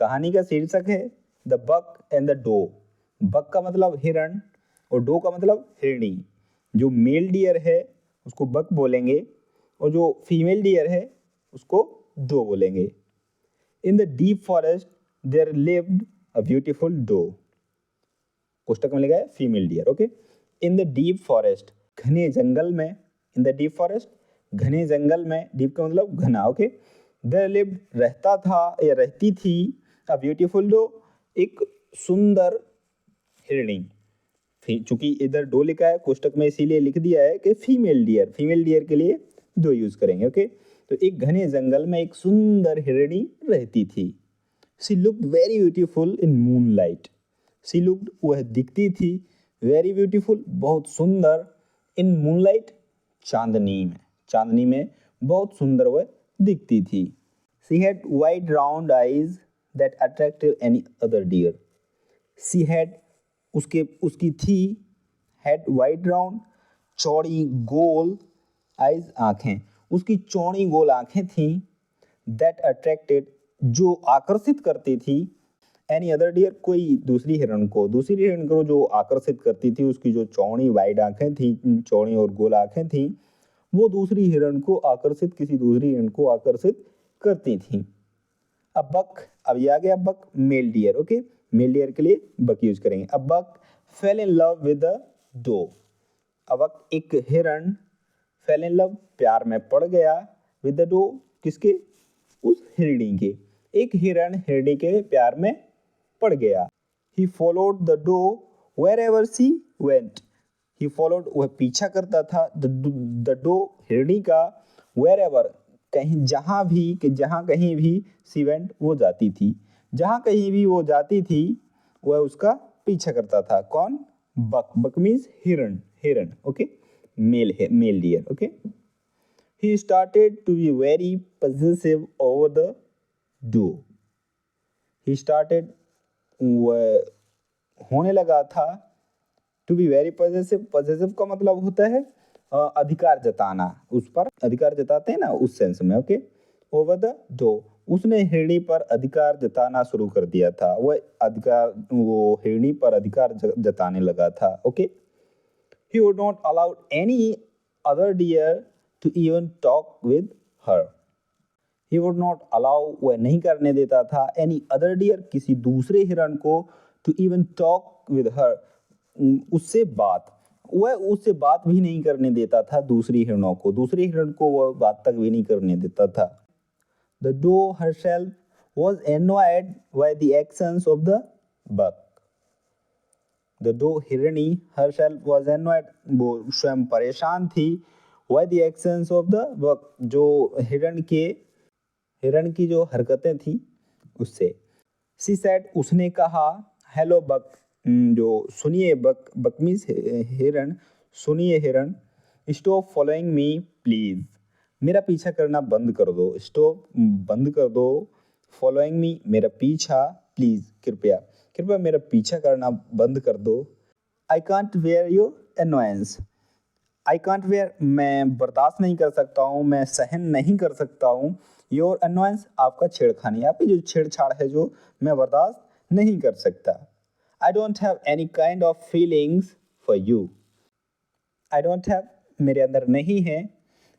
कहानी का शीर्षक है the buck and the doe. Buck का मतलब हिरण और डो का मतलब हिरणी। जो मेल डियर है उसको बक बोलेंगे और जो फीमेल डियर है उसको डो बोलेंगे। In the deep forest there lived a beautiful doe. कोष्टक में लिखा है female deer. Okay, in the deep forest घने जंगल में, इन द डीप फॉरेस्ट घने जंगल में, डीप का मतलब घना। ओके, देयर लिव्ड रहता था या रहती थी अ ब्यूटीफुल डो, एक सुंदर हिरणी। चूंकि इधर डो लिखा है कोष्टक में इसीलिए लिख दिया है कि फीमेल डियर, फीमेल डियर के लिए डो यूज करेंगे। ओके, तो एक घने जंगल में एक सुंदर हिरणी रहती थी। She looked very beautiful in moonlight. She looked वह दिखती थी, वेरी ब्यूटीफुल बहुत सुंदर, इन मूनलाइट चांदनी में, चांदनी में बहुत सुंदर वह दिखती थी। She had wide round eyes that attracted any other deer. She had उसकी थी, हैड वाइड राउंड चौड़ी गोल, आईज आंखें, उसकी चौड़ी गोल आंखें थी, दैट अट्रैक्टेड जो आकर्षित करती थी, एनी अदर डियर कोई दूसरी हिरण को जो आकर्षित करती थी, उसकी जो चौड़ी वाइड आंखें थी, चौड़ी और गोल आंखें थी, वो दूसरी हिरण को आकर्षित, किसी दूसरी हिरण को आकर्षित करती थी। अब बक, अब ये आ गया buck male deer. Okay, male deer के लिए बक यूज करेंगे। अब buck fell in love with the doe. अब एक हिरण फेल इन लव प्यार में पड़ गया, विद द डो किसके, उस हिरणी के। एक हिरण हिरणी के प्यार में पड़ गया। He followed the doe wherever she went. He followed वह पीछा करता था, द डो हिरणी का, वेयरएवर कहीं, जहां भी, कि जहां कहीं भी, शी वेंट वो जाती थी, जहां कहीं भी वो जाती थी वह उसका पीछा करता था। कौन, बक, बक मीन्स हिरण, हिरण। ओके, मेल है, mail deer. Okay, he started to be very possessive over the doe. He started होने लगा था to be very possessive। possessive का मतलब होता है अधिकार जताना, उस पर अधिकार जताते हैं ना, उस सेंस में। ओके, over the doe, उसने हिरणी पर अधिकार जताना शुरू कर दिया था, वो हिरणी पर अधिकार जताने लगा था। Okay, he would not allow any other deer to even talk with her. He would not allow, वह नहीं करने देता था, any other deer किसी दूसरे हिरण को, to even talk with her उससे बात, वह उससे बात भी नहीं करने देता था दूसरी हिरणों को, दूसरी हिरण को वह बात तक भी नहीं करने देता था। The doe herself was annoyed by the actions of the buck. The doe Hirni herself was annoyed, वो स्वयं परेशान थी, by the actions of the buck, जो हिरण की जो हरकतें थी उससे। She said, उसने कहा, हेलो बक, जो सुनिए बक, बक मीन्स हिरण, सुनिए हिरण, स्टॉप फॉलोइंग मी प्लीज, मेरा पीछा करना बंद कर दो, स्टॉप बंद कर दो, फॉलोइंग मी मेरा पीछा, प्लीज कृपया, कृपया मेरा पीछा करना बंद कर दो। I can't where your annoyance. I can't where मैं बर्दाश्त नहीं कर सकता हूँ, मैं सहन नहीं कर सकता हूँ, योर एनोयंस आपका छेड़खानी, आपकी जो छेड़छाड़ है जो मैं बर्दाश्त नहीं कर सकता। I don't have any kind of feelings for you. I don't have मेरे अंदर नहीं है,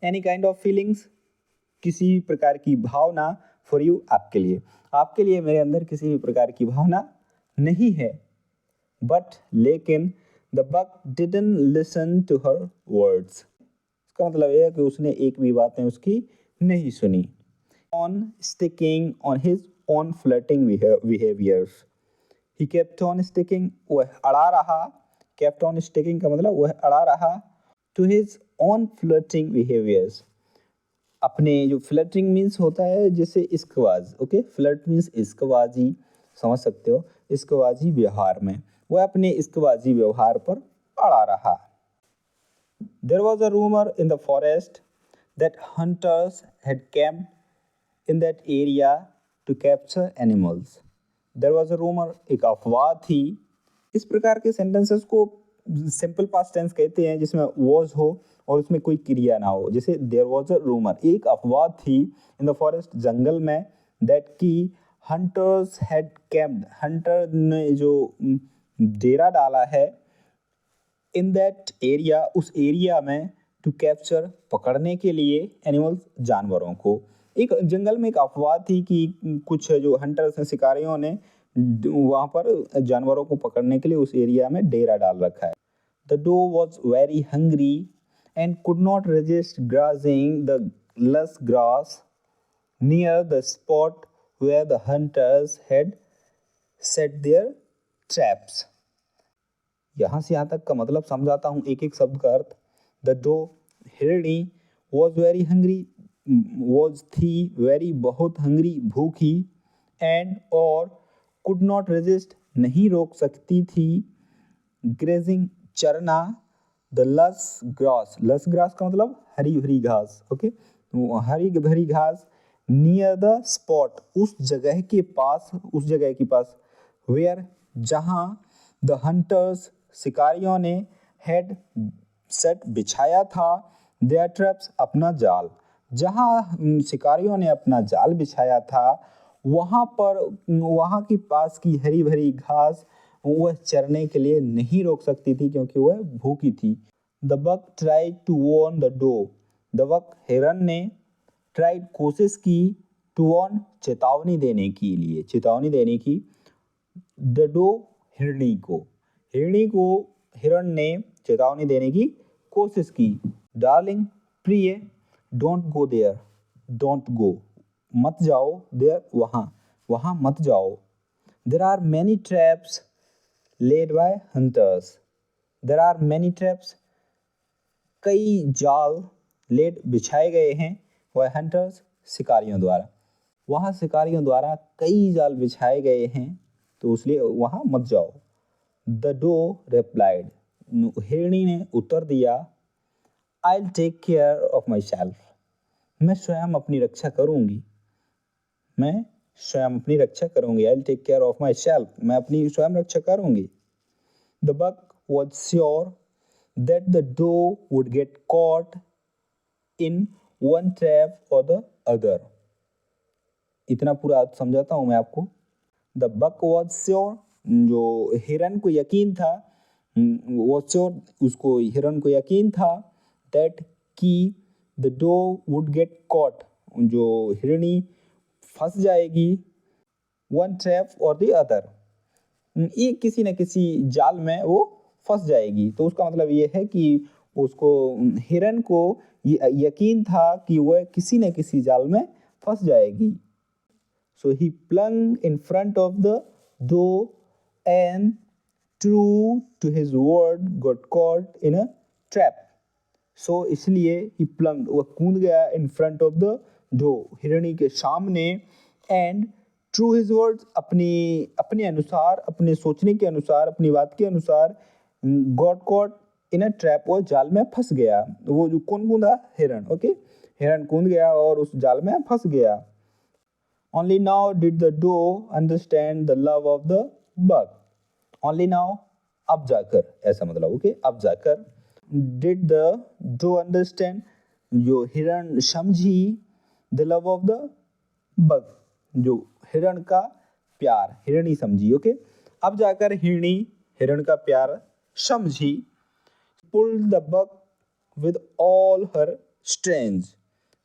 एनी काइंड ऑफ फीलिंग्स किसी भी प्रकार की भावना, फॉर यू आपके लिए, आपके लिए मेरे अंदर किसी भी प्रकार की भावना नहीं है। बट लेकिन the buck didn't listen to her words, इसका मतलब यह है कि उसने एक भी बातें उसकी नहीं सुनी। On sticking on his own flirting behaviours, he kept on sticking, वह अड़ा रहा, केप्ट ऑन स्टिकिंग का मतलब वह अड़ा रहा, to his own flirting behaviours, अपने जो फ्लर्टिंग मीन्स होता है जैसे इश्कबाज। ओके, फ्लर्ट मीन्स इश्कबाजी, समझ सकते हो, इश्कबाजी व्यवहार में, वह अपने इश्कबाजी व्यवहार पर अड़ा रहा। There was a rumour in the forest that hunters had camped in that area to capture animals. There was a rumour, एक अफवाह थी। इस प्रकार के सेंटेंसेस को सिंपल पास्ट टेंस कहते हैं जिसमें वॉज हो और उसमें कोई क्रिया ना हो। जैसे देयर वॉज अ रूमर, एक अफवाह थी, इन द फॉरेस्ट जंगल में, दैट की हंटर्स हैड कैंप्ड, हंटर ने जो डेरा डाला है इन दैट एरिया, उस एरिया में, टू कैप्चर पकड़ने के लिए एनिमल्स जानवरों को। एक जंगल में एक अफवाह थी कि कुछ जो हंटर्स हैं, शिकारियों ने वहाँ पर जानवरों को पकड़ने के लिए उस एरिया में डेरा डाल रखा है। The doe was very hungry and could not resist grazing the lush grass near the spot where the hunters had set their traps। यहाँ से यहाँ तक का मतलब समझाता हूँ एक एक शब्द का अर्थ। द डो, हिरणी, वॉज वेरी हंग्री, वॉज थी, वेरी बहुत, हंग्री भूखी, एंड और, कुड नॉट रेजिस्ट नहीं रोक सकती थी, ग्रेजिंग चरना, द लस ग्रास, लस ग्रास का मतलब हरी भरी घास, ओके, हरी भरी घास, नियर द स्पॉट, उस जगह के पास, उस जगह के पास, वेयर जहाँ, द हंटर्स शिकारियों ने, हैड सेट बिछाया था, देयर ट्रैप्स अपना जाल, जहाँ शिकारियों ने अपना जाल बिछाया था वहाँ पर, वहाँ के पास की हरी भरी घास वह चरने के लिए नहीं रोक सकती थी क्योंकि वह भूखी थी। The buck tried to warn the doe, the buck हिरन ने, ट्राइड कोशिश की, टू वॉर्न चेतावनी देने के लिए, चेतावनी देने की, द डो हिरनी को, हिरनी को हिरन ने चेतावनी देने की कोशिश की। डार्लिंग, प्रिय, don't go there, don't go मत जाओ, देयर वहाँ, वहाँ मत जाओ। There are many traps laid by hunters, there are many traps कई जाल, लेड बिछाए गए हैं, वह हंटर्स शिकारियों द्वारा, वहाँ शिकारियों द्वारा कई जाल बिछाए गए हैं तो इसलिए वहाँ मत जाओ। द डो रिप्लाइड, हिरणी ने उत्तर दिया, I will take care of myself, मैं स्वयं अपनी रक्षा करूँगी, मैं स्वयं अपनी रक्षा करूँगी, I will take care of myself, मैं अपनी स्वयं रक्षा करूँगी। The buck was sure that the doe would get caught in one trap or the other, इतना पूरा समझाता हूँ मैं आपको। द बक वॉज श्योर, जो हिरन को यकीन था, वॉज श्योर, उसको हिरन को यकीन था, दैट कि the doe would get caught, जो हिरनी फंस जाएगी, one trap or the other, ये किसी न किसी जाल में वो फंस जाएगी। तो उसका मतलब ये है कि उसको, हिरन को यकीन था कि वह किसी न किसी जाल में फंस जाएगी। So he plunge in front of the doe and true to his word got caught in a trap. So इसलिए ही प्लंग, वह कूद गया, in front of the doe, हिरणी के सामने, एंड ट्रू हिज वर्ड, अपने अनुसार, अपने सोचने के अनुसार, अपनी बात के अनुसार, got caught in a trap, वो जाल में फंस गया। वो जो कौन कूदा? हिरन, ओके, हिरन कूद गया और उस जाल में फंस गया। Only now did the doe understand the love of the buck, only now, अब जाकर, ऐसा मतलब, ओके, अब जाकर, डिड द डो अंडरस्टैंड, जो हिरन समझी, the love of the buck, जो हिरण का प्यार, हिरणी समझी, ओके, अब जाकर हिरणी हिरण का प्यार समझी। Pulled the buck with all her strength,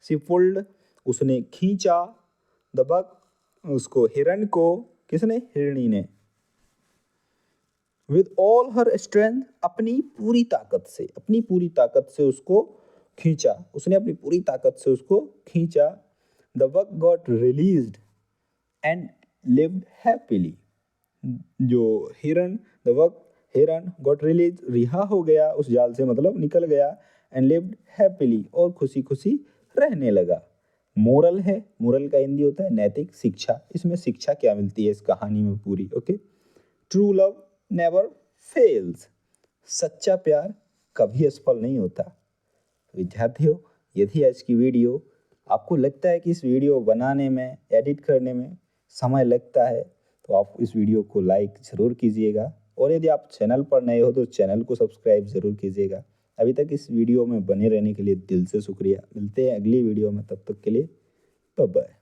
she pulled, उसने खींचा, द बक, उसको, हिरण को, किसने? हिरणी ने, विद ऑल हर स्ट्रेंथ, अपनी पूरी ताकत से, अपनी पूरी ताकत से उसको खींचा, उसने अपनी पूरी ताकत से उसको खींचा। The buck got released and lived happily, जो हिरन, द बक, हिरन, गॉट रिलीज, रिहा हो गया उस जाल से, मतलब निकल गया, एंड लिव्ड हैप्पीली, और खुशी खुशी रहने लगा। मोरल है, मोरल का हिंदी होता है नैतिक शिक्षा। इसमें शिक्षा क्या मिलती है इस कहानी में पूरी, okay, true love never fails, सच्चा प्यार कभी असफल नहीं होता। विद्यार्थियों, यदि आज की वीडियो आपको लगता है कि इस वीडियो बनाने में, एडिट करने में समय लगता है, तो आप इस वीडियो को लाइक ज़रूर कीजिएगा, और यदि आप चैनल पर नए हो तो चैनल को सब्सक्राइब ज़रूर कीजिएगा। अभी तक इस वीडियो में बने रहने के लिए दिल से शुक्रिया। मिलते हैं अगली वीडियो में, तब तक के लिए बाय बाय।